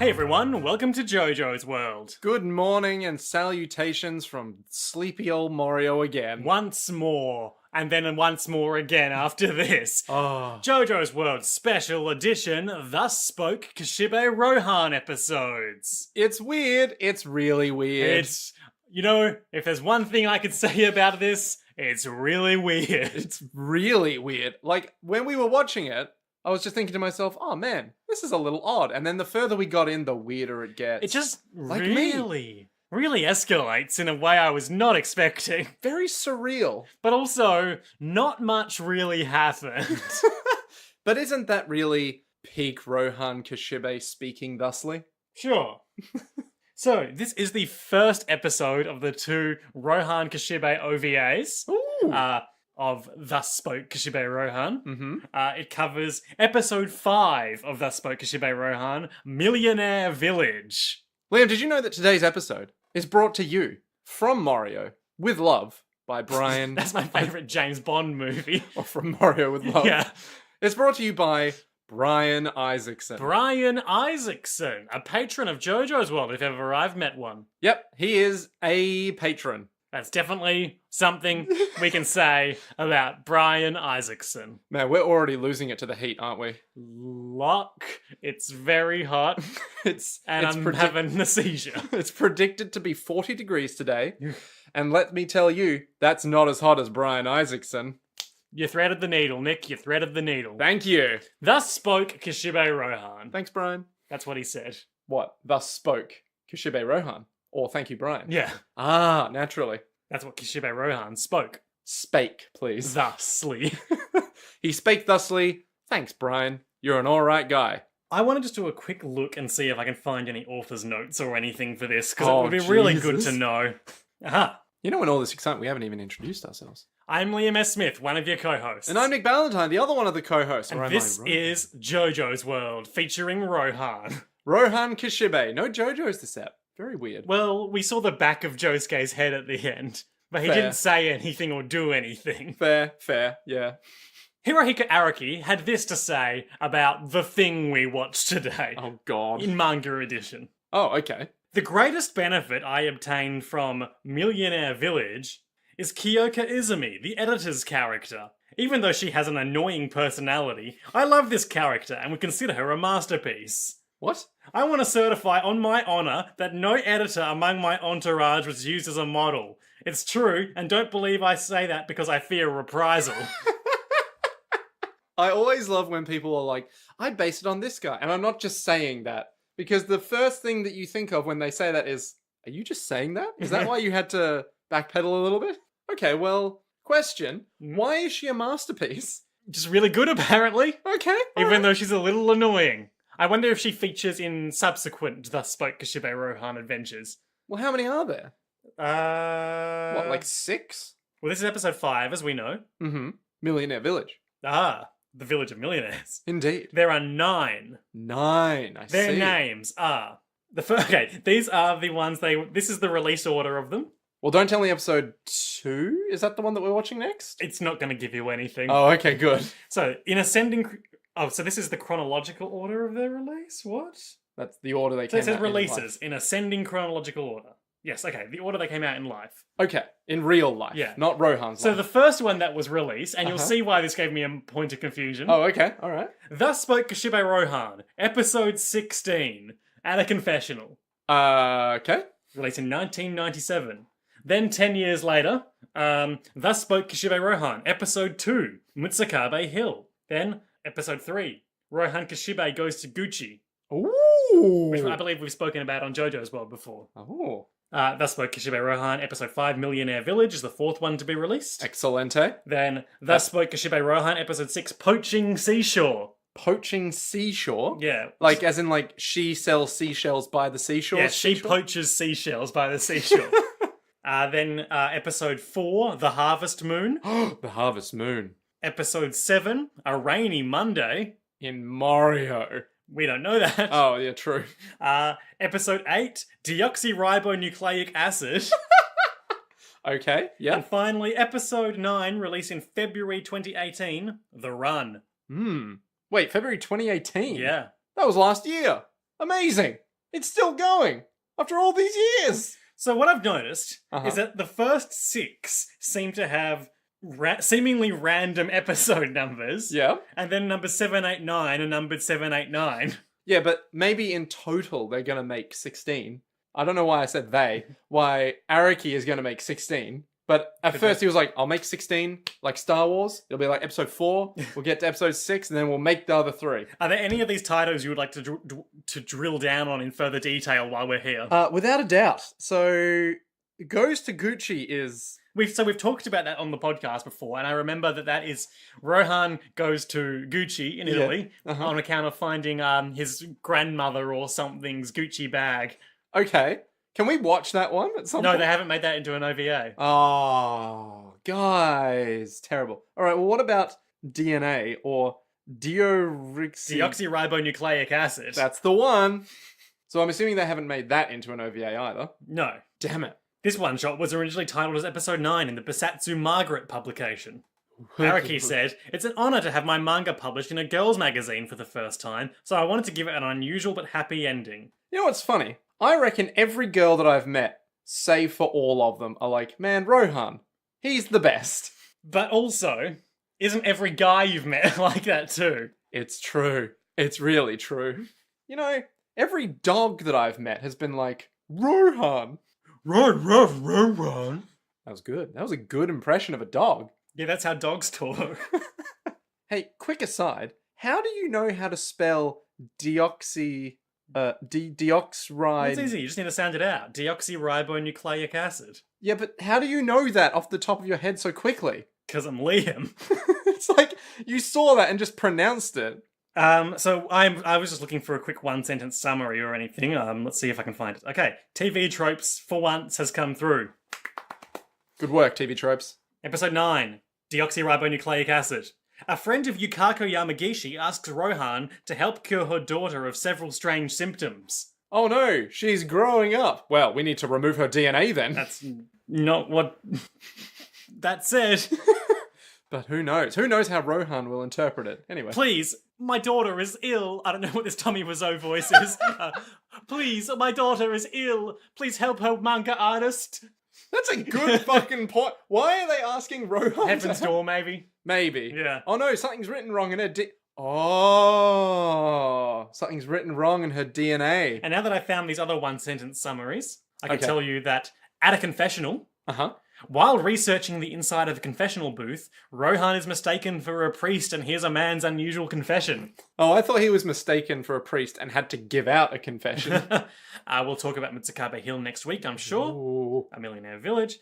Hey everyone, welcome to Jojo's world. Good morning and salutations from sleepy old Mario again. Once more, and then once more again after this. Oh, Jojo's World Special Edition Thus Spoke Kishibe Rohan episodes. it's weird. It's really weird. It's, if there's one thing I could say about this, it's really weird. It's really weird. Like, when we were watching it, I was just thinking to myself, oh man, this is a little odd. And then the further we got in, the weirder it gets. It just Like really escalates in a way I was not expecting. Very surreal. But also, not much really happened. But isn't that really peak Rohan Kishibe speaking thusly? Sure. So, this is the first episode of the two Rohan Kishibe OVAs of Thus Spoke Kishibe Rohan. Mm-hmm. It covers episode 5 of Thus Spoke Kishibe Rohan, Millionaire Village. Liam, did you know that today's episode is brought to you from Mario with love by Brian? That's my favourite James Bond movie. Or from Mario with love. Yeah. It's brought to you by Brian Isaacson. Brian Isaacson, a patron of Jojo's World, if ever I've met one. Yep, he is a patron. That's definitely something we can say about Brian Isaacson. Man, we're already losing it to the heat, aren't we? Luck, it's very hot, and I'm having a seizure. It's predicted to be 40 degrees today. And let me tell you, that's not as hot as Brian Isaacson. You threaded the needle, Nick. You threaded the needle. Thank you. Thus spoke Kishibe Rohan. Thanks, Brian. That's what he said. What? Thus spoke Kishibe Rohan. Or thank you, Brian. Yeah. Ah, naturally. That's what Kishibe Rohan spoke. Spake, please. Thusly. He spake thusly. Thanks, Brian. You're an alright guy. I want to just do a quick look and see if I can find any author's notes or anything for this, because Oh, it would be really good Jesus. to know. Aha. You know, in all this excitement, we haven't even introduced ourselves. I'm Liam S. Smith, one of your co-hosts. And I'm Nick Ballantyne, the other one of the co-hosts. And Or am this I wrong? is Jojo's World, featuring Rohan. Rohan Kishibe. No JoJo's this ep. Very weird. Well, we saw the back of Josuke's head at the end, but he Fair. didn't say anything or do anything. Fair, yeah. Hirohiko Araki had this to say about the thing we watched today, Oh, God. in manga edition. Oh, okay. The greatest benefit I obtained from Millionaire Village is Kyoka Izumi, the editor's character. Even though she has an annoying personality, I love this character and would consider her a masterpiece. What? I want to certify on my honour that no editor among my entourage was used as a model. It's true, and don't believe I say that because I fear reprisal. I always love when people are like, I base it on this guy. And I'm not just saying that. Because the first thing that you think of when they say that is, are you just saying that? Is that why you had to backpedal a little bit? Okay, well, question. Why is she a masterpiece? Just really good, apparently. Okay. Even though she's a little annoying. I wonder if she features in subsequent Thus Spoke Kishibe Rohan adventures. Well, how many are there? What, like 6? Well, this is episode 5, as we know. Mm-hmm. Millionaire Village. Ah, the Village of Millionaires. Indeed. There are 9. 9, I Their see. names are... Okay, these are the ones this is the release order of them. Well, don't tell me episode 2? Is that the one that we're watching next? It's not going to give you anything. Oh, okay, good. So, in ascending... Oh, so this is the chronological order of their release? What? That's the order they So came it says out releases in ascending chronological order. Yes, okay, the order they came out in life. in life. Okay, in real life. Yeah. Not Rohan's So life. the first one that was released, and you'll Uh-huh. see why this gave me a point of confusion. Oh, okay, alright. Thus Spoke Kishibe Rohan, episode 16, at a confessional, Okay. released in 1997. Then 10 years later, Thus Spoke Kishibe Rohan, episode 2, Mutsakabe Hill. Then episode 3, Rohan Kishibe goes to Gucci, Ooh. which I believe we've spoken about on Jojo's World before. Oh. Thus Spoke Kishibe Rohan, episode 5, Millionaire Village, is the 4th one to be released. Excelente. Then Thus Spoke Kishibe Rohan, episode 6, Poaching Seashore. Poaching seashore? Yeah. Like, as in, like, she sells seashells by the seashore? Yeah, she seashore? poaches seashells by the seashore. Then episode 4, The Harvest Moon. The Harvest Moon. Episode 7, A Rainy Monday. In Mario. We don't know that. Oh, yeah, true. Episode 8, Deoxyribonucleic acid. Okay, yeah. And finally, episode 9, released in February 2018, The Run. Wait, February 2018? Yeah. That was last year. Amazing. It's still going after all these years. So what I've noticed Uh-huh. is that the first 6 seem to have seemingly random episode numbers. Yeah. And then number 789 are numbered 789. Yeah, but maybe in total they're going to make 16. I don't know why I said they. Why Araki is going to make 16. But at first he was like, I'll make 16, like Star Wars. It'll be like episode 4. We'll get to episode 6, and then we'll make the other 3. Are there any of these titles you would like to drill down on in further detail while we're here? Without a doubt. So, Goes to Gucci is... We've talked about that on the podcast before, and I remember that is Rohan goes to Gucci in Italy on account of finding his grandmother or something's Gucci bag. Okay. Can we watch that one at some point? No, they haven't made that into an OVA. Oh, guys. Terrible. All right, well, what about DNA or Deoxyribonucleic acid. That's the one. So I'm assuming they haven't made that into an OVA either. No. Damn it. This one-shot was originally titled as Episode 9 in the Besatsu Margaret publication. Araki said, "It's an honor to have my manga published in a girls' magazine for the first time, so I wanted to give it an unusual but happy ending." You know what's funny? I reckon every girl that I've met, save for all of them, are like, man, Rohan, he's the best. But also, isn't every guy you've met like that too? It's true. It's really true. You know, every dog that I've met has been like, Rohan. Rohan. That was good. That was a good impression of a dog. Yeah, that's how dogs talk. Hey, quick aside. How do you know how to spell deoxyride? It's easy, you just need to sound it out. Deoxyribonucleic acid. Yeah, but how do you know that off the top of your head so quickly? Because I'm Liam. It's like you saw that and just pronounced it. So I was just looking for a quick one-sentence summary or anything. Let's see if I can find it. Okay, TV Tropes for once has come through. Good work, TV Tropes. Episode 9, Deoxyribonucleic acid. A friend of Yukako Yamagishi asks Rohan to help cure her daughter of several strange symptoms. Oh no, she's growing up. Well, we need to remove her DNA then. That's not what... That said... But who knows? Who knows how Rohan will interpret it? Anyway. Please, my daughter is ill. I don't know what this Tommy Wiseau voice is. Please, my daughter is ill. Please help her, manga artist. That's a good fucking point. Why are they asking Rohan? Heaven's Door, maybe? Maybe. Yeah. Oh no, something's written wrong in her Oh, something's written wrong in her DNA. And now that I've found these other one-sentence summaries, I can Okay. tell you that at a confessional, Uh-huh. while researching the inside of a confessional booth, Rohan is mistaken for a priest and hears a man's unusual confession. Oh, I thought he was mistaken for a priest and had to give out a confession. We'll talk about Mitsukabe Hill next week, I'm sure. Ooh. A Millionaire Village.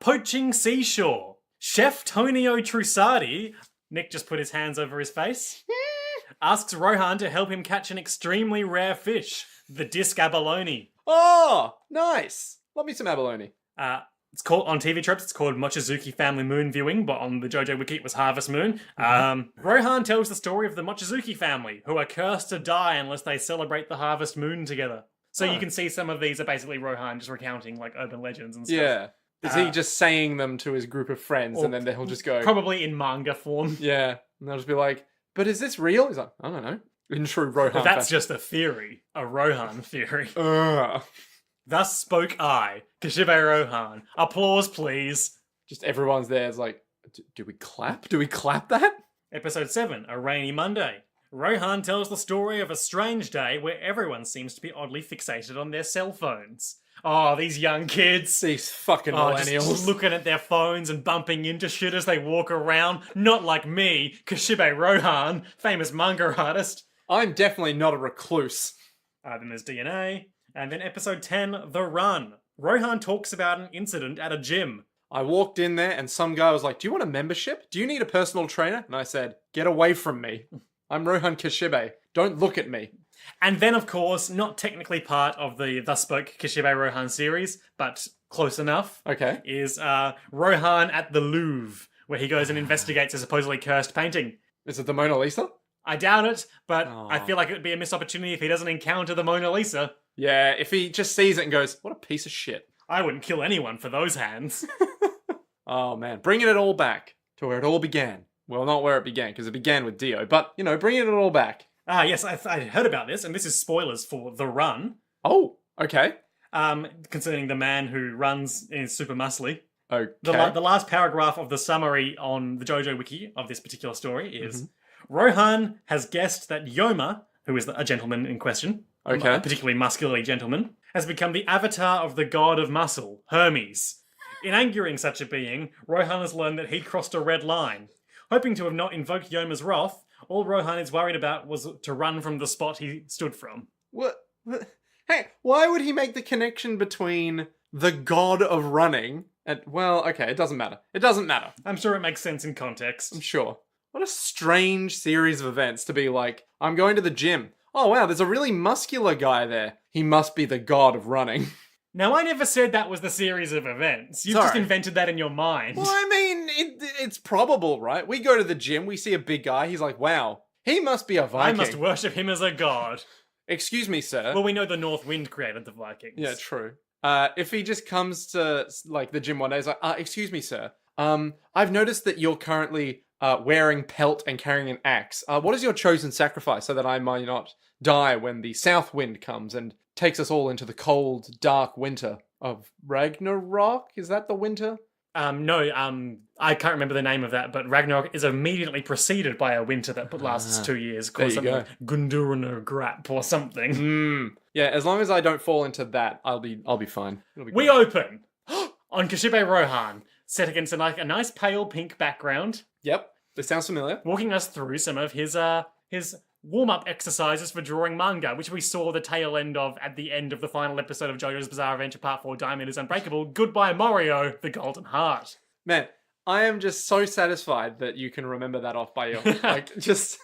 Poaching Seashore. Chef Tonio Trusardi, Nick just put his hands over his face, asks Rohan to help him catch an extremely rare fish, the disc abalone. Oh, nice. Love me some abalone. It's called, on TV Tropes, it's called Mochizuki Family Moon Viewing, but on the Jojo Wiki it was Harvest Moon. Rohan tells the story of the Mochizuki family, who are cursed to die unless they celebrate the Harvest Moon together. So you can see some of these are basically Rohan just recounting like urban legends and stuff. Yeah. Is he just saying them to his group of friends and then he'll just go... Probably in manga form. Yeah. And they'll just be like, but is this real? He's like, I don't know. In true Rohan But that's fashion. just a theory. A Rohan theory. Ugh. Thus spoke I, Kishibe Rohan. Applause, please. Just everyone's there. It's like, do we clap? Do we clap that? Episode 7, A Rainy Monday. Rohan tells the story of a strange day where everyone seems to be oddly fixated on their cell phones. Oh, these young kids. These fucking Oh, millennials. just looking at their phones and bumping into shit as they walk around. Not like me, Kishibe Rohan, famous manga artist. I'm definitely not a recluse. Then there's DNA. And then episode 10, The Run. Rohan talks about an incident at a gym. I walked in there and some guy was like, do you want a membership? Do you need a personal trainer? And I said, get away from me. I'm Rohan Kishibe. Don't look at me. And then, of course, not technically part of the Thus Spoke Kishibe Rohan series, but close enough, Okay. is Rohan at the Louvre, where he goes and investigates a supposedly cursed painting. Is it the Mona Lisa? I doubt it, but Aw. I feel like it would be a missed opportunity if he doesn't encounter the Mona Lisa. Yeah, if he just sees it and goes, what a piece of shit. I wouldn't kill anyone for those hands. Oh man, bringing it all back to where it all began. Well, not where it began, because it began with Dio, but, you know, bringing it all back. Yes, I heard about this, and this is spoilers for The Run. Oh, okay. Concerning the man who runs and is super muscly. Okay. The last paragraph of the summary on the Jojo wiki of this particular story is Rohan has guessed that Yoma, who is a gentleman in question, Okay. a particularly muscularly gentleman, has become the avatar of the god of muscle, Hermes. In angering such a being, Rohan has learned that he'd crossed a red line. Hoping to have not invoked Yoma's wrath, all Rohan is worried about was to run from the spot he stood from. What? Hey, why would he make the connection between the god of running and, well, okay, it doesn't matter. It doesn't matter. I'm sure it makes sense in context. I'm sure. What a strange series of events to be like, I'm going to the gym. Oh wow, there's a really muscular guy there. He must be the god of running. Now, I never said that was the series of events. You've just Sorry. invented that in your mind. Well, I mean, it's probable, right? We go to the gym, we see a big guy, he's like, wow, he must be a I Viking. must worship him as a god. Excuse me, sir. Well, we know the North Wind created the Vikings. Yeah, true. If he just comes to, like, the gym one day, he's like, excuse me, sir. I've noticed that you're currently wearing pelt and carrying an axe. What is your chosen sacrifice so that I might not die when the south wind comes and takes us all into the cold, dark winter of Ragnarok? Is that the winter? I can't remember the name of that, but Ragnarok is immediately preceded by a winter that lasts 2 years, called there you something like Gundurna Grap or something. Yeah, as long as I don't fall into that, I'll be fine. It'll be We great. open on Kishibe Rohan, set against a nice pale pink background, Yep, this sounds familiar. walking us through some of his warm-up exercises for drawing manga, which we saw the tail end of at the end of the final episode of JoJo's Bizarre Adventure Part 4, Diamond is Unbreakable. Goodbye, Mario, the Golden Heart. Man, I am just so satisfied that you can remember that off by your, like, just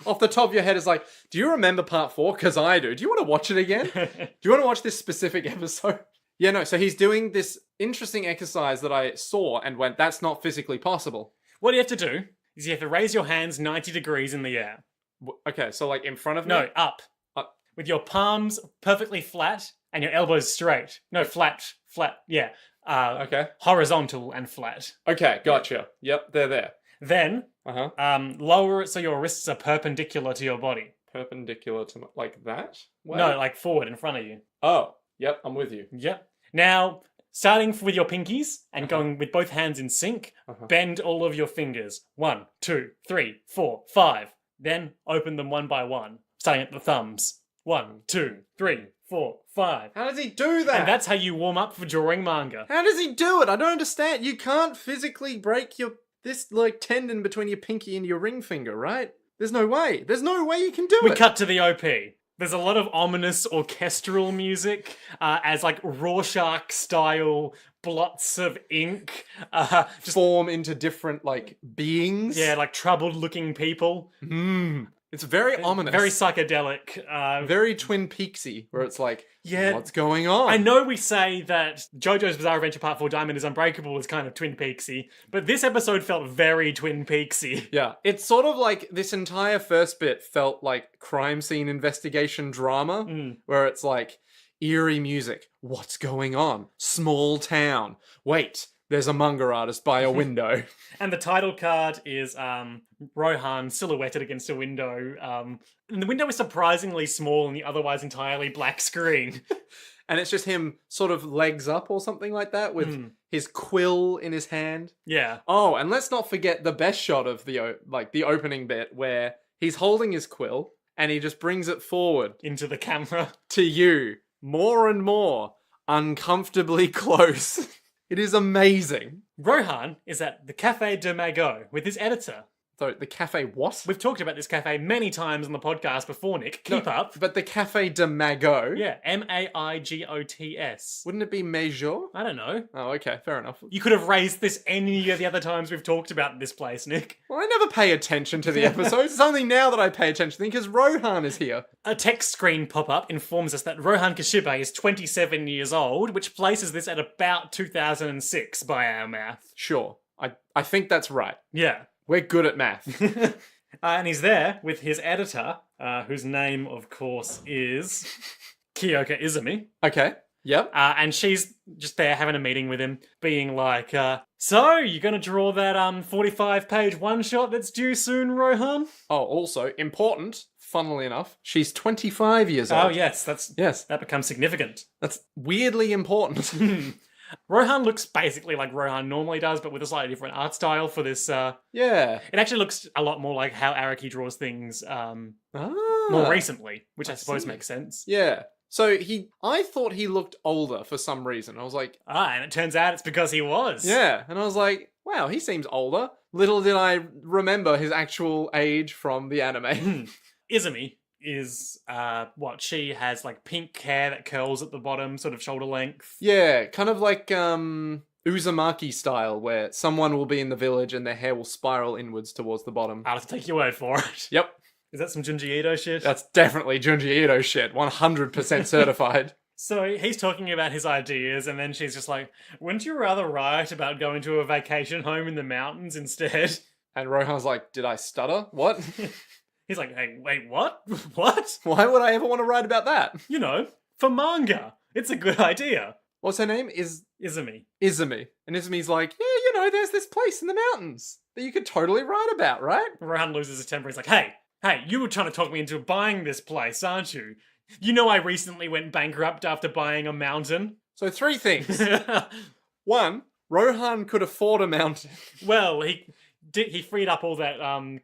off the top of your head is like, do you remember part 4? Because I do. Do you want to watch it again? Do you want to watch this specific episode? Yeah, no, so he's doing this interesting exercise that I saw and went, that's not physically possible. What you have to do is you have to raise your hands 90 degrees in the air. Okay, so like in front of me? No, up. Up. With your palms perfectly flat and your elbows straight. No, flat, yeah. Okay. Horizontal and flat. Okay, gotcha. Yep, they're there. Then, lower it so your wrists are perpendicular to your body. Perpendicular to like that? Way? No, like forward in front of you. Oh, yep, I'm with you. Yep. Now, starting with your pinkies and going with both hands in sync, bend all of your fingers. 1, 2, 3, 4, 5. Then open them one by one, starting at the thumbs. 1, 2, 3, 4, 5. How does he do that? And that's how you warm up for drawing manga. How does he do it? I don't understand. You can't physically break this like tendon between your pinky and your ring finger, right? There's no way. There's no way you can do it. We cut to the OP. There's a lot of ominous orchestral music as like Rorschach style blots of ink just form into different like beings. yeah, like troubled looking people. It's very ominous. Very psychedelic. Very Twin Peaksy, where it's like, Yeah. what's going on? I know we say that JoJo's Bizarre Adventure Part 4 Diamond is Unbreakable is kind of Twin Peaksy, but this episode felt very Twin Peaksy. Yeah, it's sort of like this entire first bit felt like crime scene investigation drama, where it's like eerie music. What's going on? Small town. Wait, there's a manga artist by a window. And the title card is Rohan silhouetted against a window. And the window is surprisingly small in the otherwise entirely black screen. And it's just him sort of legs up or something like that with his quill in his hand. Yeah. Oh, and let's not forget the best shot of the opening bit where he's holding his quill and he just brings it forward Into the camera. to you more and more uncomfortably close. It is amazing. Rohan is at the Café de Magot with his editor. So the cafe what? We've talked about this cafe many times on the podcast before, Nick. Keep up. But the Cafe de Magot? Yeah, Maigots. Wouldn't it be Major? I don't know. Oh, okay, fair enough. You could have raised this any of the other times we've talked about this place, Nick. Well, I never pay attention to the episodes. It's only now that I pay attention because Rohan is here. A text screen pop-up informs us that Rohan Kishibe is 27 years old, which places this at about 2006 by our math. Sure, I think that's right. Yeah. We're good at math. And he's there with his editor, whose name, of course, is Kyoka Izumi. Okay, yep. And she's just there having a meeting with him, being like, so, you gonna draw that 45-page one-shot that's due soon, Rohan? Oh, also, important, funnily enough, she's 25 years Oh, old. yes, Yes, that becomes significant. that's weirdly important. Rohan looks basically like Rohan normally does, but with a slightly different art style for this. Yeah. It actually looks a lot more like how Araki draws things Ah. more recently, which I I suppose see. makes sense. Yeah. So I thought he looked older for some reason. I was like, And it turns out it's because he was. yeah. And I was like, wow, he seems older. Little did I remember his actual age from the anime. Izumi is she has like pink hair that curls at the bottom, sort of shoulder length. Yeah, kind of like Uzumaki style, where someone will be in the village and their hair will spiral inwards towards the bottom. I'll have to take your word for it. Yep, Is that some Junji Ito shit? that's definitely Junji Ito shit. 100% certified. So he's talking about his ideas, and then she's just like, wouldn't you rather write about going to a vacation home in the mountains instead? And Rohan's like, did I stutter? What? He's like, hey, wait, what? What? Why would I ever want to write about that? You know, for manga. It's a good idea. What's her name? Izumi. Izumi. And Izumi's like, yeah, there's this place in the mountains that you could totally write about, right? Rohan loses his temper. He's like, hey, you were trying to talk me into buying this place, aren't you? You know I recently went bankrupt after buying a mountain. So 3 things. 1, Rohan could afford a mountain. Well, he freed up all that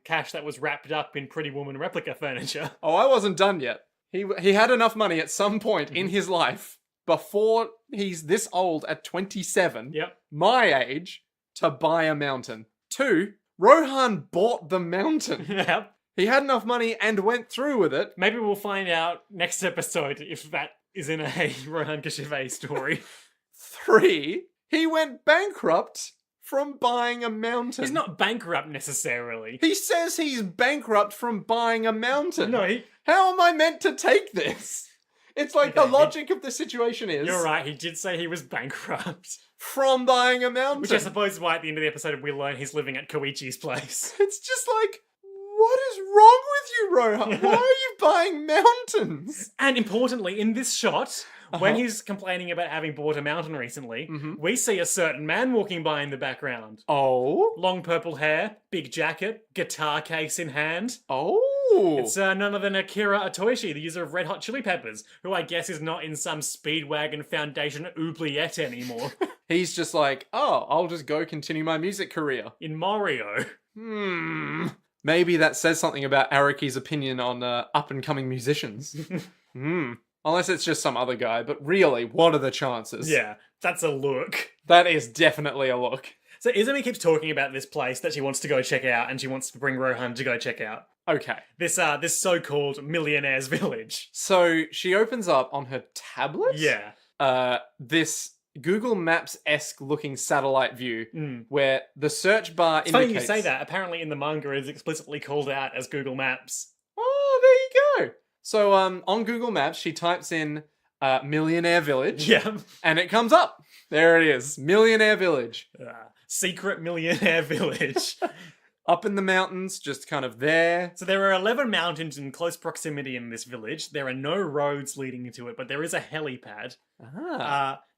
cash that was wrapped up in Pretty Woman replica furniture. Oh, I wasn't done yet. He had enough money at some point in his life before he's this old at 27, Yep. my age, to buy a mountain. 2, Rohan bought the mountain. Yep. He had enough money and went through with it. Maybe we'll find out next episode if that is in a Rohan Kishibe story. 3, he went bankrupt from buying a mountain. He's not bankrupt necessarily. He says he's bankrupt from buying a mountain. No, How am I meant to take this? It's like the logic of the situation is... You're right, he did say he was bankrupt. From buying a mountain. Which I suppose is why at the end of the episode we learn he's living at Koichi's place. It's just like, what is wrong with you, Rohan? Why are you buying mountains? And importantly, in this shot, Uh-huh. when he's complaining about having bought a mountain recently, Mhm. we see a certain man walking by in the background. Oh? Long purple hair, big jacket, guitar case in hand. Oh? It's none other than Akira Otoshi, the user of Red Hot Chili Peppers, who I guess is not in some Speedwagon Foundation oubliette anymore. He's just like, oh, I'll just go continue my music career. In Mario. Maybe that says something about Araki's opinion on up-and-coming musicians. Unless it's just some other guy, but really, what are the chances? Yeah, that's a look. That is definitely a look. So Izumi keeps talking about this place that she wants to go check out, and she wants to bring Rohan to go check out. Okay. This so-called Millionaire's Village. So she opens up on her tablet? Yeah. This Google Maps-esque looking satellite view Mm. where the search bar It's indicates... funny you say that. Apparently in the manga it's explicitly called out as Google Maps. Oh, there you go. So on Google Maps, she types in Millionaire Village. Yeah. And it comes up. There it is. Millionaire Village. Secret Millionaire Village. Up in the mountains, just kind of there. So there are 11 mountains in close proximity in this village. There are no roads leading to it, but there is a helipad.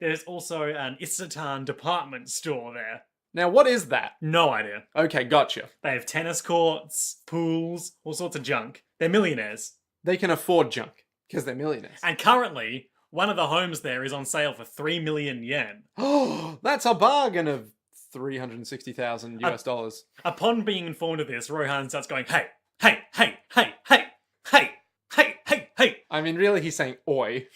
There's also an Isatan department store there. Now, what is that? No idea. Okay, gotcha. They have tennis courts, pools, all sorts of junk. They're millionaires. They can afford junk because they're millionaires. And currently, one of the homes there is on sale for 3 million yen. Oh, that's a bargain of 360,000 US dollars. Upon being informed of this, Rohan starts going, hey, hey, hey, hey, hey, hey, hey, hey, hey. I mean, really, he's saying oi.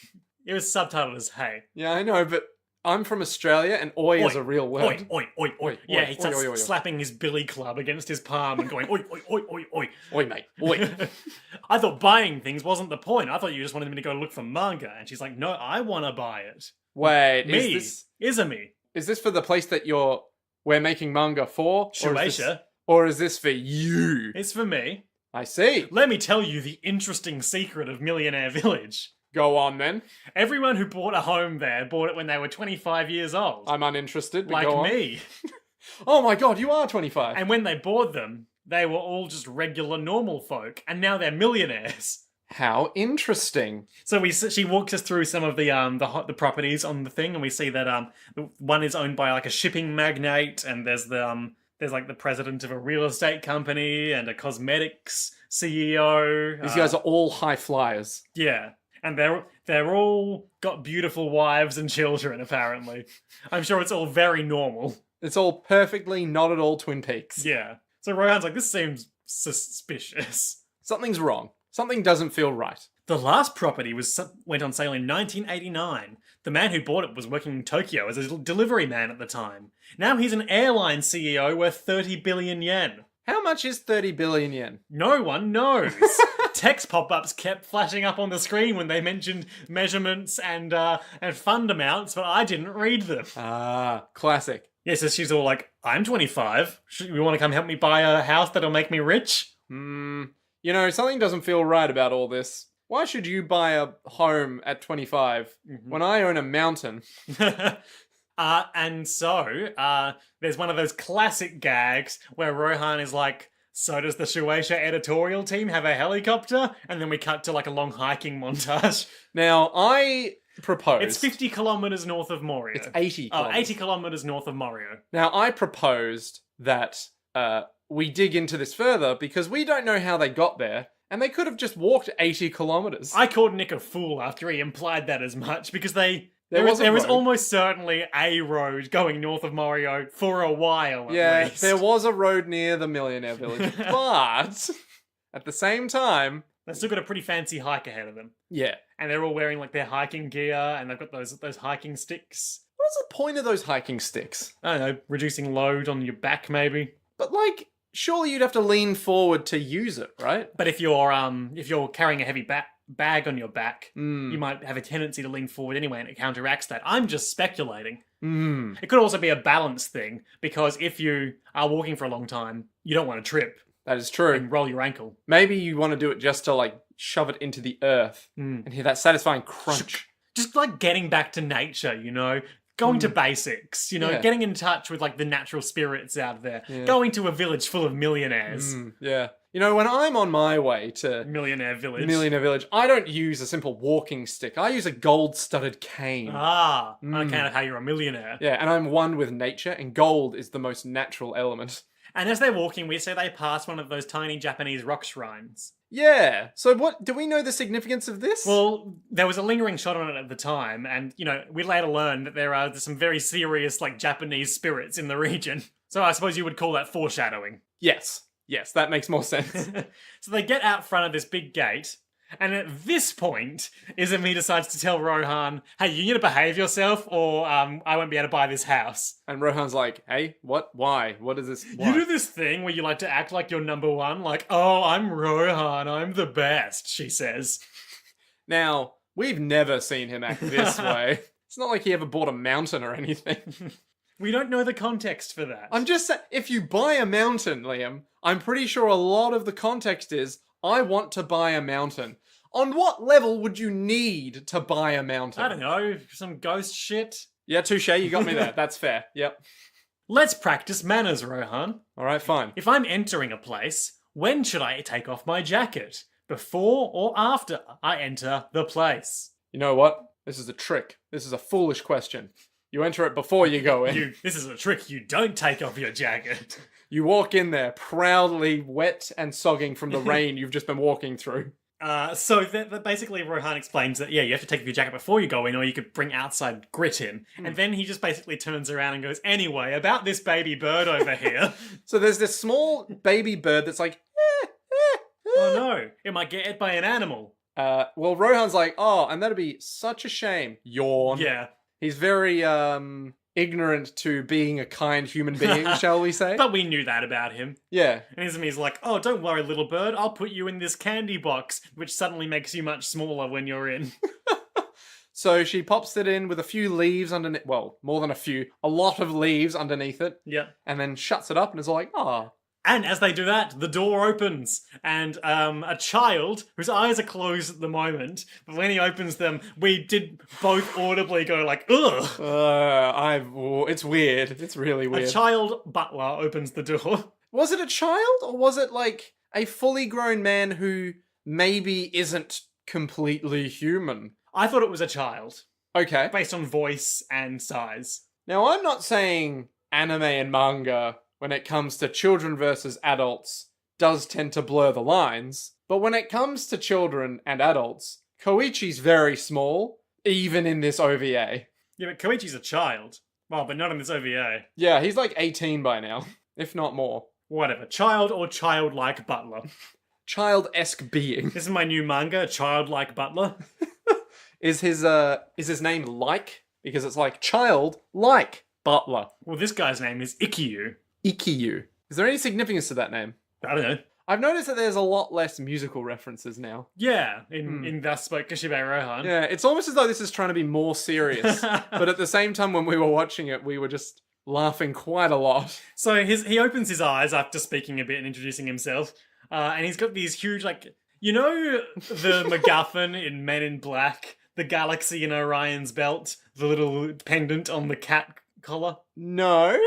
It was subtitled as hey. Yeah, I know, but I'm from Australia and oi is a real word. Oi, oi, oi, oi. Oi, Yeah, oi, he starts oi, oi, oi. slapping his billy club against his palm and going, oi, oi, oi, oi, oi. Oi, mate. Oi. I thought buying things wasn't the point. I thought you just wanted me to go look for manga. And she's like, no, I want to buy it. Wait, Me, Izumi, is this for the place that we're making manga for? Shueisha. Or is this for you? It's for me. I see. Let me tell you the interesting secret of Millionaire Village. Go on then. Everyone who bought a home there bought it when they were 25 years old. I'm uninterested, but like go on. me. Oh my god, you are 25. And when they bought them, they were all just regular normal folk, and now they're millionaires. How interesting. So she walks us through some of the properties on the thing, and we see that one is owned by like a shipping magnate, and there's the There's like the president of a real estate company and a cosmetics CEO. These guys are all high flyers. Yeah. And they're all got beautiful wives and children, apparently. I'm sure it's all very normal. It's all perfectly not at all Twin Peaks. Yeah. So Rohan's like, this seems suspicious. Something's wrong. Something doesn't feel right. The last property went on sale in 1989. The man who bought it was working in Tokyo as a delivery man at the time. Now he's an airline CEO worth 30 billion yen. How much is 30 billion yen? No one knows. Text pop-ups kept flashing up on the screen when they mentioned measurements and fund amounts, but I didn't read them. Ah, classic. Yeah, so she's all like, I'm 25. You want to come help me buy a house that'll make me rich? You know, something doesn't feel right about all this. Why should you buy a home at 25 when I own a mountain? And so, there's one of those classic gags where Rohan is like, so does the Shueisha editorial team have a helicopter? And then we cut to like a long hiking montage. Now, I propose... It's 50 kilometers north of Morio. It's 80 Oh, kilometers. 80 kilometers north of Morio. Now, I proposed that we dig into this further because we don't know how they got there, and they could have just walked 80 kilometers. I called Nick a fool after he implied that as much, because There was almost certainly a road going north of Morio for a while, Yeah, at least. there was a road near the Millionaire Village, but at the same time... They've still got a pretty fancy hike ahead of them. Yeah. And they're all wearing like their hiking gear, and they've got those hiking sticks. What's the point of those hiking sticks? I don't know, reducing load on your back, maybe. But like, surely you'd have to lean forward to use it, right? But if you're carrying a heavy bag on your back, you might have a tendency to lean forward anyway, and it counteracts that. I'm just speculating. It could also be a balance thing, because if you are walking for a long time, you don't want to trip That is true. and roll your ankle. Maybe you want to do it just to like shove it into the earth and hear that satisfying crunch. Just like getting back to nature, you know? Going to basics, you know? Yeah. Getting in touch with like the natural spirits out there. Going to a village full of millionaires. Yeah. You know, when I'm on my way to Millionaire Village. Millionaire Village, I don't use a simple walking stick. I use a gold-studded cane. On account of how you're a millionaire. Yeah, and I'm one with nature, and gold is the most natural element. And as they're walking, we say they pass one of those tiny Japanese rock shrines. Yeah. So what, do we know the significance of this? Well, there was a lingering shot on it at the time, and, you know, we later learned that there are some very serious, like, Japanese spirits in the region. So I suppose you would call that foreshadowing. Yes. Yes, that makes more sense. So they get out front of this big gate, and at this point, Izumi decides to tell Rohan, hey, you need to behave yourself, or I won't be able to buy this house. And Rohan's like, hey, what? Why? What is this? Why? You do this thing where you like to act like you're number one, like, oh, I'm Rohan, I'm the best, she says. Now, we've never seen him act this way. It's not like he ever bought a mountain or anything. We don't know the context for that. I'm just saying, if you buy a mountain, Liam, I'm pretty sure a lot of the context is, I want to buy a mountain. On what level would you need to buy a mountain? I don't know, some ghost shit. Yeah, touche, you got me there. That's fair. Yep. Let's practice manners, Rohan. Alright, fine. If I'm entering a place, when should I take off my jacket? Before or after I enter the place? You know what? This is a trick. This is a foolish question. You enter it before you go in. This is a trick, you don't take off your jacket. You walk in there proudly wet and sogging from the rain you've just been walking through. So basically Rohan explains that, yeah, you have to take off your jacket before you go in, or you could bring outside grit in. And then he just basically turns around and goes, anyway, about this baby bird over here. So there's this small baby bird that's like, Oh no, it might get hit by an animal. well, Rohan's like, oh, and that'd be such a shame. Yawn. Yeah. He's very, ignorant to being a kind human being, shall we say? But we knew that about him. Yeah. And Izumi's like, oh, don't worry, little bird, I'll put you in this candy box, which suddenly makes you much smaller when you're in. So she pops it in with a few leaves underneath, well, more than a few, a lot of leaves underneath it. Yeah. And then shuts it up and is like, oh. And as they do that, the door opens, and a child, whose eyes are closed at the moment, but when he opens them, we did both audibly go like, ugh! It's weird. It's really weird. A child butler opens the door. Was it a child, or was it like a fully grown man who maybe isn't completely human? I thought it was a child, Okay. based on voice and size. Now, I'm not saying anime and manga when it comes to children versus adults does tend to blur the lines. But when it comes to children and adults, Koichi's very small, even in this OVA. Yeah, but Koichi's a child. Well, but not in this OVA. Yeah, he's like 18 by now, if not more. Whatever. Child or childlike butler. Child-esque being. This is my new manga, Childlike Butler. Is his name like? Because it's like child like butler. Well, this guy's name is Ikkyu. Ikkyu. Is there any significance to that name? I don't know. I've noticed that there's a lot less musical references now. Yeah, in Thus Spoke Kishibe Rohan. Yeah, it's almost as though this is trying to be more serious. But at the same time, when we were watching it, we were just laughing quite a lot. So he opens his eyes after speaking a bit and introducing himself. And he's got these huge, like, you know the MacGuffin in Men in Black? The galaxy in Orion's belt? The little pendant on the cat collar? No.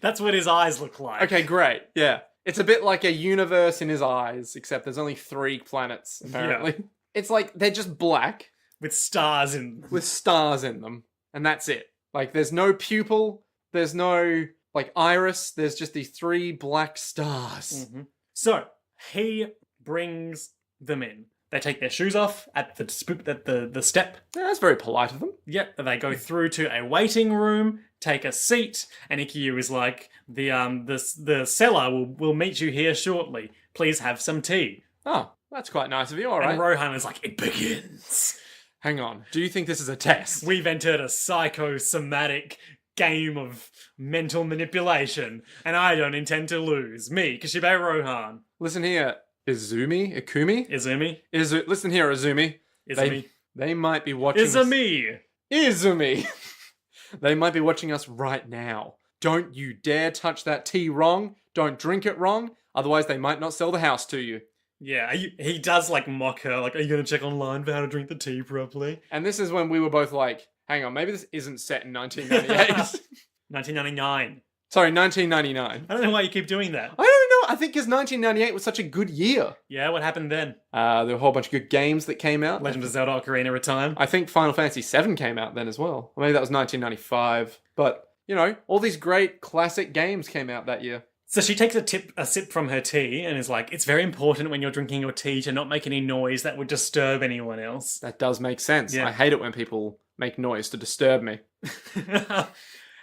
That's what his eyes look like. Okay, great. Yeah. It's a bit like a universe in his eyes, except there's only 3 planets, apparently. Yeah. It's like they're just black. With stars in them. With stars in them. And that's it. Like, there's no pupil. There's no, like, iris. There's just these 3 black stars. Mm-hmm. So, he brings them in. They take their shoes off at the step. Yeah, that's very polite of them. Yep, they go through to a waiting room, take a seat, and Ikkyu is like, the seller will meet you here shortly. Please have some tea. Oh, that's quite nice of you, alright. And Rohan is like, it begins. Hang on, do you think this is a test? We've entered a psychosomatic game of mental manipulation, and I don't intend to lose. Me, Kishibe Rohan. Listen here, Izumi? Listen here, Izumi. They might be watching Izumi! They might be watching us right now. Don't you dare touch that tea wrong. Don't drink it wrong. Otherwise, they might not sell the house to you. Yeah, he does, like, mock her. Like, are you going to check online for how to drink the tea properly? And this is when we were both like, hang on, maybe this isn't set in 1998. 1999. Sorry, 1999. I don't know why you keep doing that. I don't know. I think because 1998 was such a good year. Yeah, what happened then? There were a whole bunch of good games that came out. Legend of Zelda Ocarina of Time. I think Final Fantasy VII came out then as well. Or maybe that was 1995. But, you know, all these great classic games came out that year. So she takes a sip from her tea and is like, it's very important when you're drinking your tea to not make any noise that would disturb anyone else. That does make sense. Yeah. I hate it when people make noise to disturb me.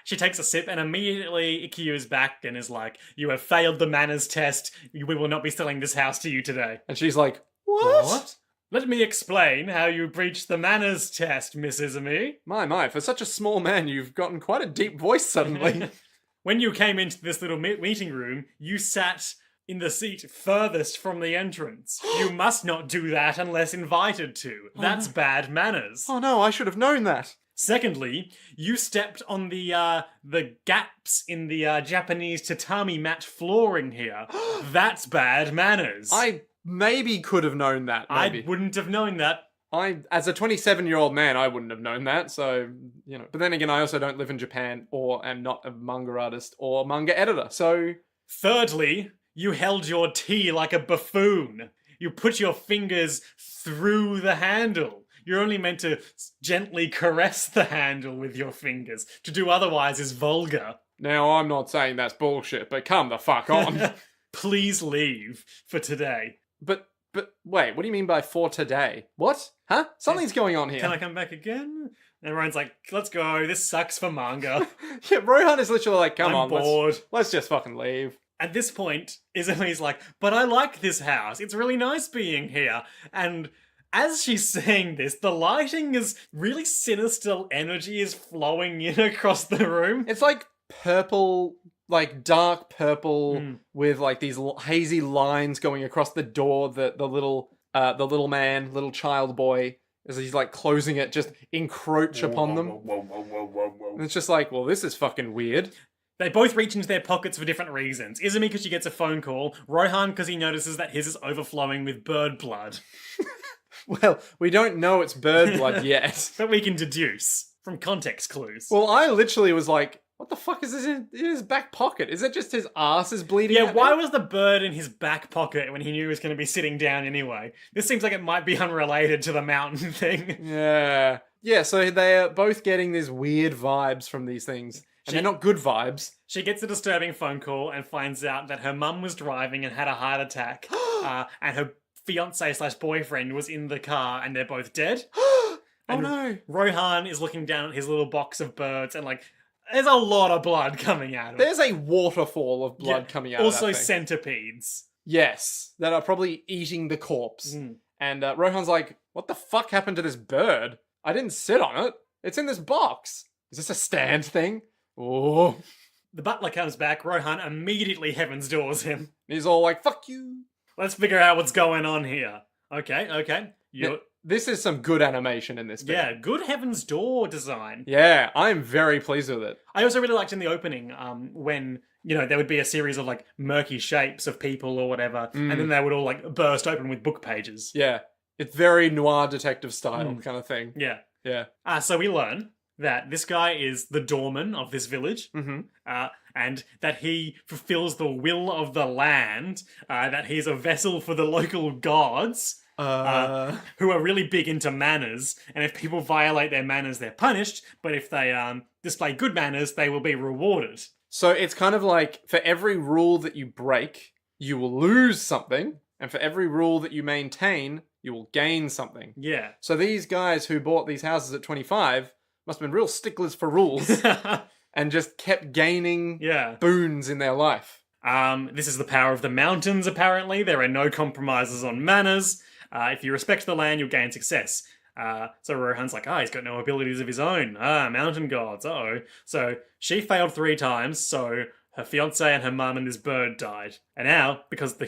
She takes a sip and immediately Ikkyu is back and is like, you have failed the manners test. We will not be selling this house to you today. And she's like, what? Let me explain how you breached the manners test, Miss Izumi. My, for such a small man, you've gotten quite a deep voice suddenly. When you came into this little meeting room, you sat in the seat furthest from the entrance. You must not do that unless invited to. That's bad manners. Oh no, I should have known that. Secondly, you stepped on the gaps in the Japanese tatami mat flooring here. That's bad manners. I maybe could have known that. Maybe. I wouldn't have known that. As a 27-year-old man, I wouldn't have known that, so, you know. But then again, I also don't live in Japan, or am not a manga artist, or manga editor, so... Thirdly, you held your tea like a buffoon. You put your fingers through the handle. You're only meant to gently caress the handle with your fingers. To do otherwise is vulgar. Now, I'm not saying that's bullshit, but come the fuck on. Please leave for today. But wait, what do you mean by for today? What? Huh? Something's going on here. Can I come back again? And everyone's like, let's go. This sucks for manga. Yeah, Rohan is literally like, come I'm on, bored. Let's just fucking leave. At this point, Izumi's like, but I like this house. It's really nice being here. And as she's saying this, the lighting is really sinister energy is flowing in across the room. It's like purple, like dark purple with like these hazy lines going across the door that the little child boy, as he's like closing it, just encroach upon them. And it's just like, well, this is fucking weird. They both reach into their pockets for different reasons. Izumi because she gets a phone call. Rohan because he notices that his is overflowing with bird blood. Well, we don't know it's bird blood yet. But we can deduce from context clues. Well, I literally was like, what the fuck is this in his back pocket? Is it just his ass is bleeding Yeah, out why there? was the bird in his back pocket when he knew he was going to be sitting down anyway? This seems like it might be unrelated to the mountain thing. Yeah. Yeah, so they're both getting these weird vibes from these things. And they're not good vibes. She gets a disturbing phone call and finds out that her mum was driving and had a heart attack. And her fiance/boyfriend was in the car and they're both dead. Oh And no. Rohan is looking down at his little box of birds and like, there's a lot of blood coming out of it. There's a waterfall of blood coming out Also of that thing. centipedes. Yes, that are probably eating the corpse. And Rohan's like, what the fuck happened to this bird? I didn't sit on it. It's in this box. Is this a stand thing? Oh. The butler comes back. Rohan immediately heavens doors him. He's all like, fuck you. Let's figure out what's going on here. Okay. This is some good animation in this bit. Yeah, good heavens door design. Yeah, I'm very pleased with it. I also really liked in the opening when, there would be a series of like murky shapes of people or whatever, and then they would all like burst open with book pages. Yeah, it's very noir detective style kind of thing. Yeah. Yeah. So we learn that this guy is the doorman of this village, and that he fulfills the will of the land, that he's a vessel for the local gods, who are really big into manners, and if people violate their manners, they're punished, but if they display good manners, they will be rewarded. So it's kind of like, for every rule that you break, you will lose something, and for every rule that you maintain, you will gain something. Yeah. So these guys who bought these houses at 25 must have been real sticklers for rules, and just kept gaining boons in their life. This is the power of the mountains, apparently. There are no compromises on manners. If you respect the land, you'll gain success. So Rohan's like, he's got no abilities of his own. Mountain gods, uh-oh. So she failed 3 times, so her fiance and her mum and this bird died. And now, because of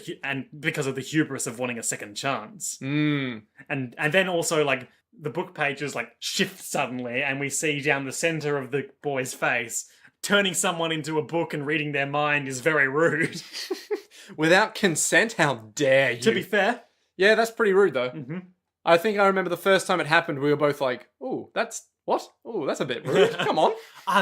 the hubris of wanting a second chance. And then also, like, the book pages, like, shift suddenly, and we see down the center of the boy's face, turning someone into a book and reading their mind is very rude. Without consent? How dare you? To be fair. Yeah, that's pretty rude, though. I think I remember the first time it happened, we were both like, ooh, that's... What? Ooh, that's a bit rude. Come on.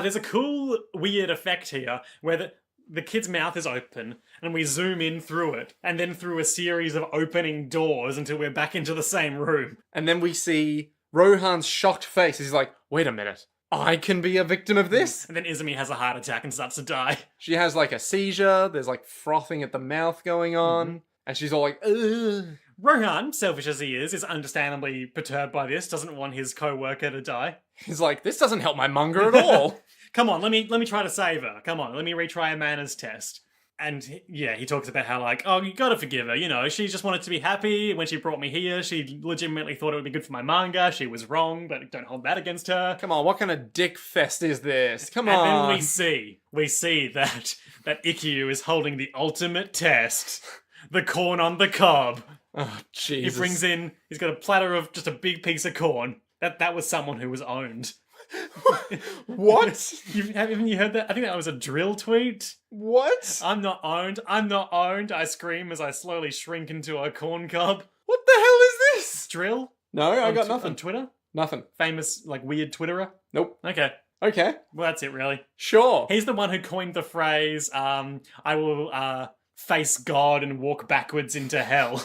There's a cool, weird effect here, where the kid's mouth is open, and we zoom in through it, and then through a series of opening doors until we're back into the same room. And then we see Rohan's shocked face. He's like, wait a minute. I can be a victim of this? And then Izumi has a heart attack and starts to die. She has like a seizure. There's like frothing at the mouth going on. And she's all like, ugh. Rohan, selfish as he is understandably perturbed by this, doesn't want his co-worker to die. He's like, this doesn't help my manga at all. Come on, let me try to save her. Come on, let me retry a manners test. And he talks about how like, you gotta forgive her, she just wanted to be happy. When she brought me here, she legitimately thought it would be good for my manga. She was wrong, but don't hold that against her. Come on, what kind of dick fest is this? Come on. And then we see that Ikkyu is holding the ultimate test. The corn on the cob. Oh, Jesus. He brings in, he's got a platter of just a big piece of corn. That was someone who was owned. What? Haven't you heard that? I think that was a drill tweet. What? I'm not owned. I scream as I slowly shrink into a corn cob. What the hell is this? Drill? No, I got nothing. On Twitter? Nothing. Famous, like, weird Twitterer? Nope. Okay. Okay. Well, that's it, really. Sure. He's the one who coined the phrase, I will, face God and walk backwards into hell.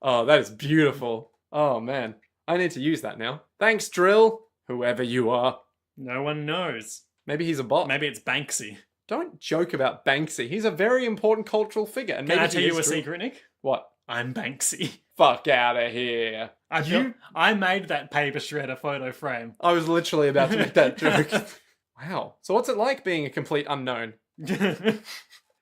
Oh, that is beautiful. Oh, man. I need to use that now. Thanks, Drill. Whoever you are. No one knows. Maybe he's a bot. Maybe it's Banksy. Don't joke about Banksy. He's a very important cultural figure. And Can maybe I tell you a secret, Nick? What? I'm Banksy. Fuck out of here. I made that paper shredder photo frame. I was literally about to make that joke. Wow. So what's it like being a complete unknown?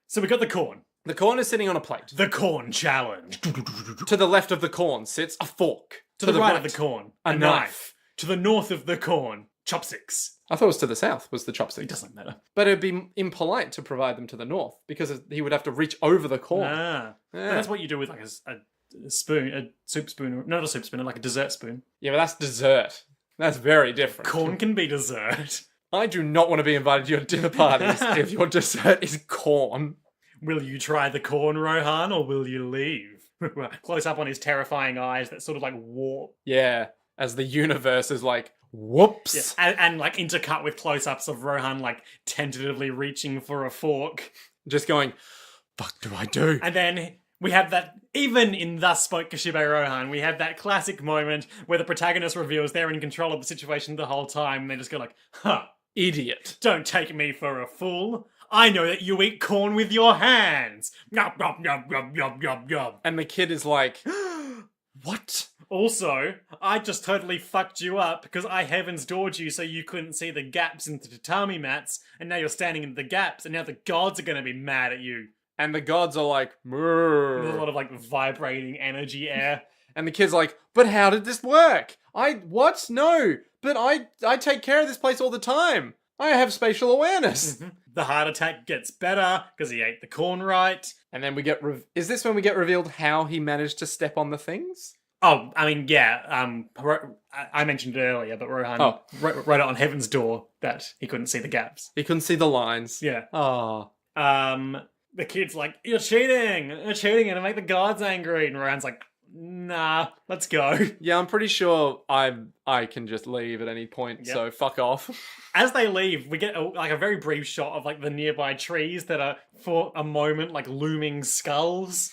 So we got the corn. The corn is sitting on a plate. The corn challenge. To the left of the corn sits a fork. To the right of the corn, a knife. To the north of the corn, chopsticks. I thought it was to the south, was the chopsticks. It doesn't matter. But it'd be impolite to provide them to the north, because he would have to reach over the corn. But that's what you do with like a spoon, a soup spoon, not a soup spoon, like a dessert spoon. Yeah, but that's dessert. That's very different. Corn can be dessert. I do not want to be invited to your dinner parties if your dessert is corn. Will you try the corn, Rohan, or will you leave? Close up on his terrifying eyes that sort of like warp. Yeah, as the universe is like, whoops. Yeah. And like intercut with close-ups of Rohan like tentatively reaching for a fork. Just going, fuck do I do? And then we have that, even in Thus Spoke Kishibe Rohan, we have that classic moment where the protagonist reveals they're in control of the situation the whole time and they just go like, Idiot. Don't take me for a fool. I know that you eat corn with your hands. Yum, yum, yum, yum, yum, yum, yum. And the kid is like, what? Also, I just totally fucked you up because I heaven's doored you so you couldn't see the gaps in the tatami mats, and now you're standing in the gaps, and now the gods are gonna be mad at you. And the gods are like, There's a "Mrrr." lot of like vibrating energy air. And the kid's like, but how did this work? What? No. But I take care of this place all the time. I have spatial awareness. The heart attack gets better because he ate the corn right. And then we get, is this when we get revealed how he managed to step on the things? Oh, I mean, yeah. I mentioned it earlier, but Rohan wrote it on Heaven's Door that he couldn't see the gaps. He couldn't see the lines. Yeah. Oh. The kid's like, "You're cheating! You're cheating, and to make the gods angry." And Rohan's like, "Nah, let's go." Yeah, I'm pretty sure I can just leave at any point, Yep. so fuck off. As they leave, we get a very brief shot of like the nearby trees that are for a moment like looming skulls.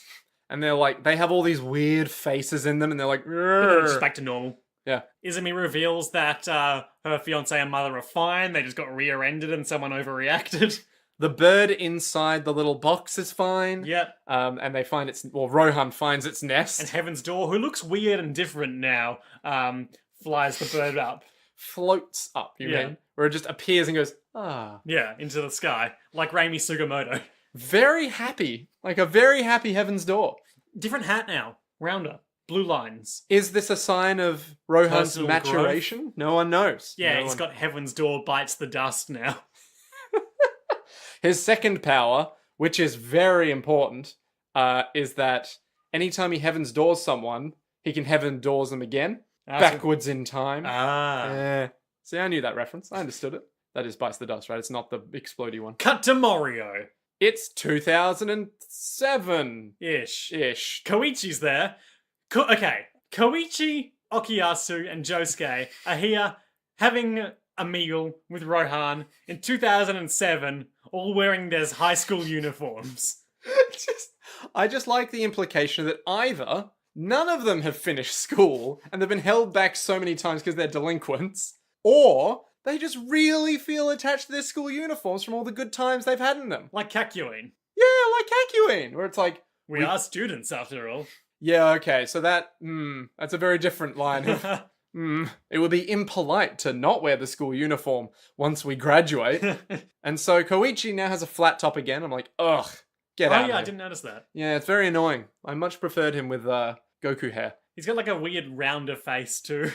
And they're like, they have all these weird faces in them, and they're like, But then it's just "Rrr." back to normal. Yeah. Izumi reveals that her fiance and mother are fine. They just got rear-ended and someone overreacted. The bird inside the little box is fine. Yep. And they find Rohan finds its nest. And Heaven's Door, who looks weird and different now, flies the bird up. Floats up, you Yeah. mean? Where it just appears and goes, Yeah, into the sky. Like Raimi Sugimoto. very happy. Like a very happy Heaven's Door. Different hat now. Rounder. Blue lines. Is this a sign of Rohan's Personal maturation? No one knows. Yeah, No he's one- got Heaven's Door bites the dust now. His second power, which is very important, is that anytime he Heaven's Doors someone, he can Heaven Doors them again, backwards in time. See, I knew that reference. I understood it. That is bites the dust, right? It's not the explodey one. Cut to Mario. It's 2007 Ish. ish. Koichi's there. Okay. Koichi, Okuyasu, and Josuke are here having a meal with Rohan in 2007, all wearing their high school uniforms. I just like the implication that either none of them have finished school and they've been held back so many times because they're delinquents, or they just really feel attached to their school uniforms from all the good times they've had in them. Like Kakyoin. Yeah, like Kakyoin, where it's like, We are students, after all. yeah, okay, so that's a very different line of, it would be impolite to not wear the school uniform once we graduate. And so Koichi now has a flat top again. I'm like, ugh, get out Oh of yeah, I here. didn't notice that. Yeah, it's very annoying. I much preferred him with Goku hair. He's got like a weird rounder face too.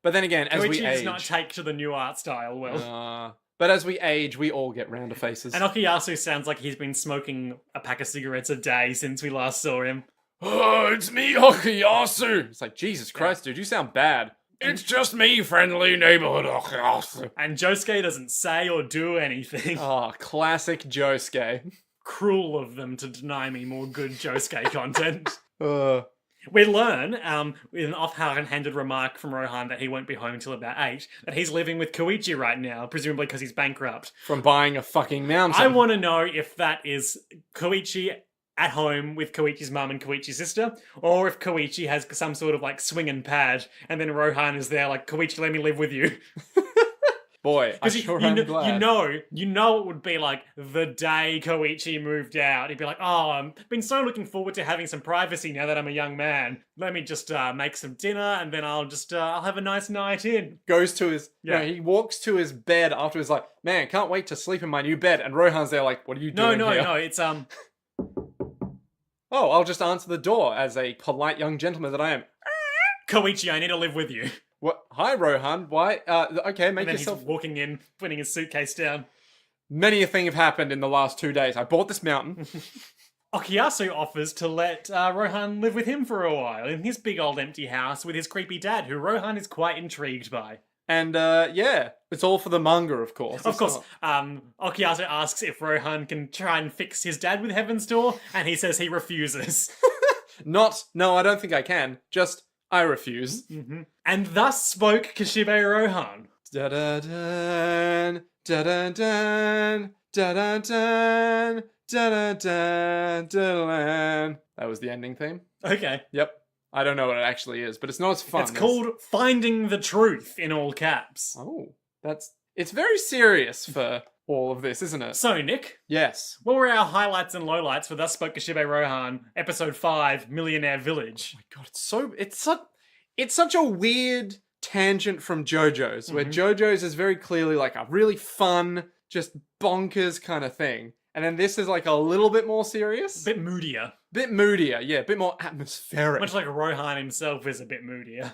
But then again, as we Koichi does age, not take to the new art style well. but as we age, we all get rounder faces. And Okuyasu sounds like he's been smoking a pack of cigarettes a day since we last saw him. Oh, it's me, Okuyasu. It's like, Jesus Christ, dude, you sound bad. It's just me, friendly neighborhood Okuyasu. And Josuke doesn't say or do anything. Oh, classic Josuke. Cruel of them to deny me more good Josuke content. Uh, We learn, with an offhanded remark from Rohan that he won't be home until about 8, that he's living with Koichi right now, presumably because he's bankrupt. from buying a fucking mountain. I want to know if that is Koichi at home with Koichi's mum and Koichi's sister, or if Koichi has some sort of like swinging pad, and then Rohan is there like, Koichi, let me live with you. Boy, I Because sure am glad. you know it would be like the day Koichi moved out. He'd be like, "Oh, I've been so looking forward to having some privacy now that I'm a young man. Let me just make some dinner, and then I'll have a nice night in." Goes to his, Yeah. he walks to his bed afterwards like, man, can't wait to sleep in my new bed. And Rohan's there like, what are you doing here? No, it's Oh, I'll just answer the door as a polite young gentleman that I am. Koichi, I need to live with you. What? Hi, Rohan. Why? Okay, make And then yourself. he's walking in, putting his suitcase down. Many a thing have happened in the last 2 days. I bought this mountain. Okuyasu offers to let Rohan live with him for a while in his big old empty house with his creepy dad, who Rohan is quite intrigued by. And yeah, it's all for the manga, of course. Of It's course, not- Okuyasu asks if Rohan can try and fix his dad with Heaven's Door, and he says he refuses. No, I don't think I can. Just, I refuse. And thus spoke Kishibe Rohan. Da-da-dun, da-da-dun, da-da-dun, da-da-dun, da-da-dun. That was the ending theme. Okay. Yep. I don't know what it actually is, but it's not as fun. It's called Finding the Truth in all caps. Oh, that's... It's very serious for all of this, isn't it? So, Nick, Yes. what were our highlights and lowlights for Thus Spoke Kishibe Rohan, episode 5, Millionaire Village? Oh my god, it's such a weird tangent from Jojo's, where Jojo's is very clearly like a really fun, just bonkers kind of thing. And then this is like a little bit more serious. A bit moodier. Bit moodier, yeah, a bit more atmospheric. Much like Rohan himself is a bit moodier.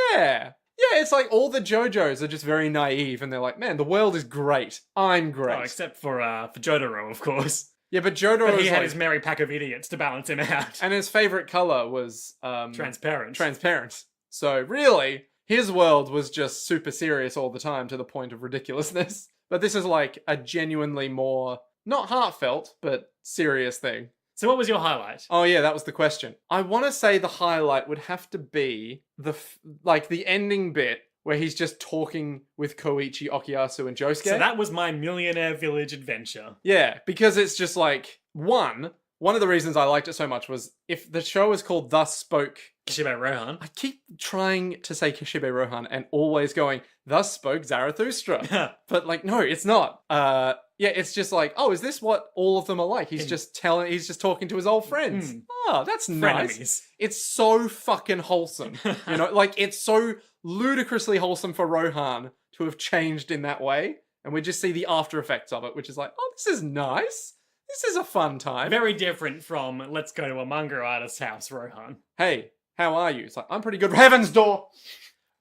Yeah. Yeah, it's like all the JoJos are just very naive and they're like, man, the world is great. I'm great. Oh, except for Jotaro, of course. Yeah, but Jotaro But was he had like, his merry pack of idiots to balance him out. and his favorite color was Transparent. transparent. So really, his world was just super serious all the time to the point of ridiculousness. But this is like a genuinely more, not heartfelt, but serious thing. So what was your highlight? Oh yeah, that was the question. I want to say the highlight would have to be the ending bit where he's just talking with Koichi, Okuyasu, and Josuke. So that was my Millionaire Village adventure. Yeah, because it's just like one of the reasons I liked it so much was if the show is called Thus Spoke Kishibe Rohan. I keep trying to say Kishibe Rohan and always going, Thus Spoke Zarathustra. But like, no, it's not. Yeah, it's just like, oh, is this what all of them are like? He's just talking to his old friends. Oh, that's nice. Frenemies. It's so fucking wholesome. You know, like it's so ludicrously wholesome for Rohan to have changed in that way. And we just see the after effects of it, which is like, oh, this is nice. This is a fun time. Very different from let's go to a manga artist's house, Rohan. Hey, how are you? It's like, I'm pretty good. Heaven's door.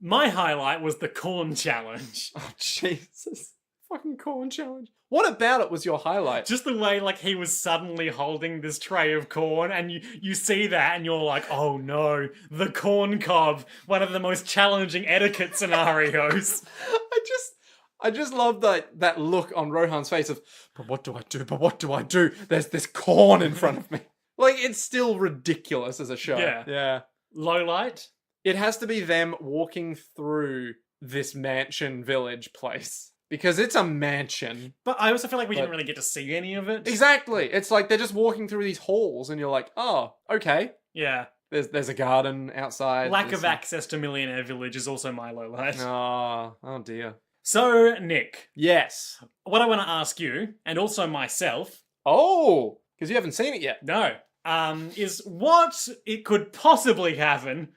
My highlight was the corn challenge. Oh, Jesus. Fucking corn challenge. What about it was your highlight? Just the way, like, he was suddenly holding this tray of corn, and you see that, and you're like, oh no, the corncob, one of the most challenging etiquette scenarios. I just love that look on Rohan's face of, but what do I do? But what do I do? There's this corn in front of me. Like, it's still ridiculous as a show. Yeah. Low light? It has to be them walking through this mansion village place. Because it's a mansion. But I also feel like we didn't really get to see any of it. Exactly. It's like they're just walking through these halls and you're like, oh, okay. Yeah. There's a garden outside. Lack of access to Millionaire Village is also my low light. Oh dear. So, Nick. Yes. What I want to ask you, and also myself. Oh, because you haven't seen it yet. No. Is what it could possibly happen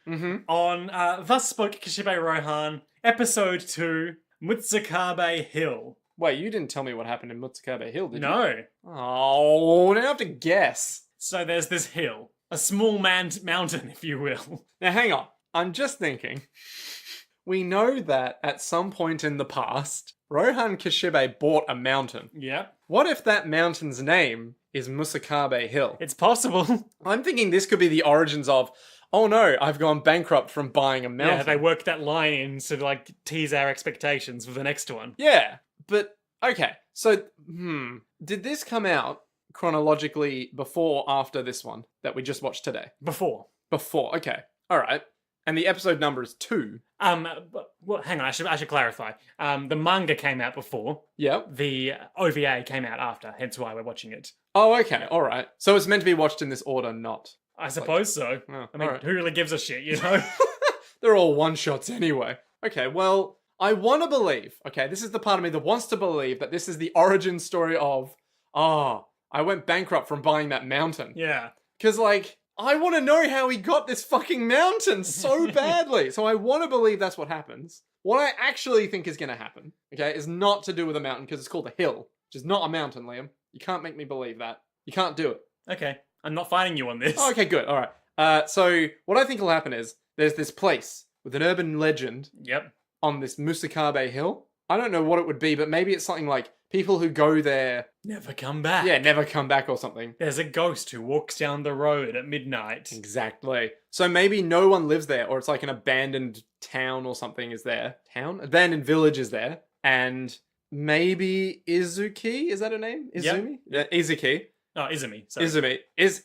on Thus Spoke Kishibe Rohan, Episode 2, Mutsukabe Hill. Wait, you didn't tell me what happened in Mutsukabe Hill, did you? No. Oh, now I have to guess. So there's this hill. A small mountain, if you will. Now hang on. I'm just thinking. We know that at some point in the past, Rohan Kishibe bought a mountain. Yeah. What if that mountain's name is Mutsukabe Hill? It's possible. I'm thinking this could be the origins of, oh no, I've gone bankrupt from buying a mountain. Yeah, they worked that line in to like tease our expectations for the next one. Yeah, but okay. So, did this come out chronologically before or after this one that we just watched today? Before. Before, okay. All right. And the episode number is 2. Well, hang on, I should clarify. The manga came out before. Yep. The OVA came out after, hence why we're watching it. Oh, okay. All right. So it's meant to be watched in this order, not... I suppose so. Oh, I mean, alright. who really gives a shit, you know? They're all one-shots anyway. Okay, well, I want to believe, okay, this is the part of me that wants to believe that this is the origin story of, I went bankrupt from buying that mountain. Yeah. Because, like, I want to know how he got this fucking mountain so badly. So I want to believe that's what happens. What I actually think is going to happen, okay, is not to do with a mountain because it's called a hill, which is not a mountain, Liam. You can't make me believe that. You can't do it. Okay. I'm not fighting you on this. Oh, okay, good. All right. So what I think will happen is there's this place with an urban legend Yep. on this Mutsukabe Hill. I don't know what it would be, but maybe it's something like people who go there, Never come back. yeah, never come back or something. There's a ghost who walks down the road at midnight. Exactly. So maybe no one lives there, or it's like an abandoned town or something is there. Town? Abandoned village is there. And maybe Izuki, is that her name? Yep. Izumi? Yeah, Izuki. Oh, Izumi. Sorry. Izumi. Is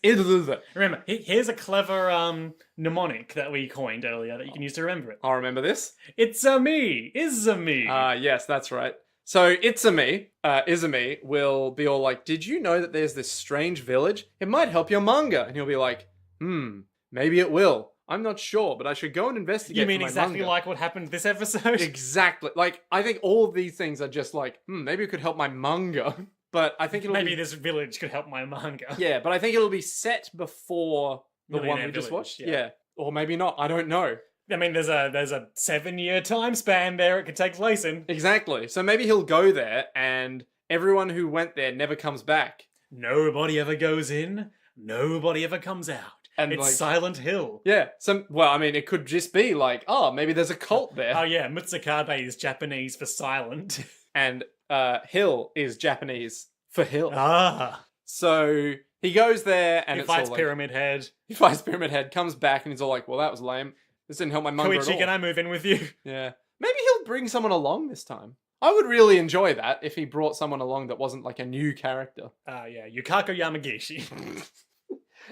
Remember, here's a clever mnemonic that we coined earlier that you can use to remember it. I'll remember this. It's a me. Izumi. Yes, that's right. So Izumi will be all like, did you know that there's this strange village? It might help your manga. And he'll be like, maybe it will. I'm not sure, but I should go and investigate. You mean for my exactly manga. like what happened this episode? Exactly. Like, I think all of these things are just like, maybe it could help my manga. But I think it'll Maybe be... this village could help my manga. Yeah, but I think it'll be set before the one Millionaire we just Village, watched. yeah. Yeah. Or maybe not. I don't know. I mean, there's a 7-year time span there it could take place in. Exactly. So maybe he'll go there and everyone who went there never comes back. Nobody ever goes in, nobody ever comes out. And it's like, Silent Hill. yeah. Well, I mean, it could just be like, oh, maybe there's a cult there. Oh yeah, Mutsukabe is Japanese for silent. And Hill is Japanese for hill. Ah. So he goes there and He it's fights all like, Pyramid Head. he fights Pyramid Head, comes back and he's all like, well, that was lame. This didn't help my manga at Koichi, all. can I move in with you? Yeah. Maybe he'll bring someone along this time. I would really enjoy that if he brought someone along that wasn't like a new character. Yeah, Yukako Yamagishi.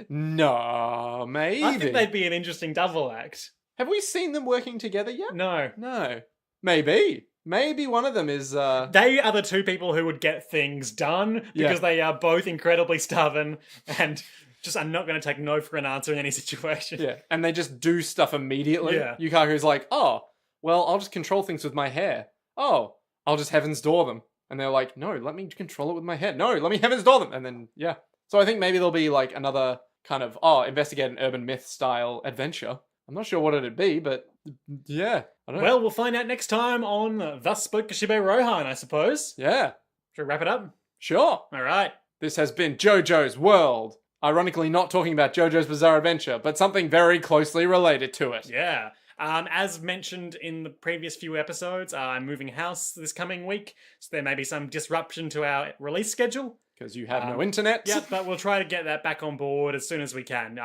No, maybe. I think they'd be an interesting double act. Have we seen them working together yet? No. No. Maybe. Maybe one of them is They are the two people who would get things done because they are both incredibly stubborn and just are not going to take no for an answer in any situation. yeah, and they just do stuff immediately. Yeah. Yukaku's like, "Oh, well, I'll just control things with my hair. Oh, I'll just Heaven's Door them." And they're like, "No, let me control it with my hair. No, let me Heaven's Door them." And then yeah. So I think maybe there'll be like another kind of investigate an urban myth style adventure. I'm not sure what it'd be, but yeah, I don't know. Well, we'll find out next time on Thus Spoke Kishibe Rohan, I suppose. Yeah, Should we wrap it up? sure. All right. This has been Jojo's World. Ironically, not talking about Jojo's Bizarre Adventure, but something very closely related to it. Yeah. As mentioned in the previous few episodes, I'm moving house this coming week, so there may be some disruption to our release schedule. Because you have no internet. Yeah, but we'll try to get that back on board as soon as we can.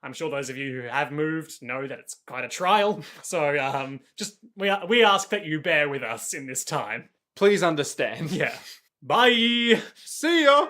I'm sure those of you who have moved know that it's quite a trial, so we ask that you bear with us in this time. Please understand. Yeah. Bye! See ya!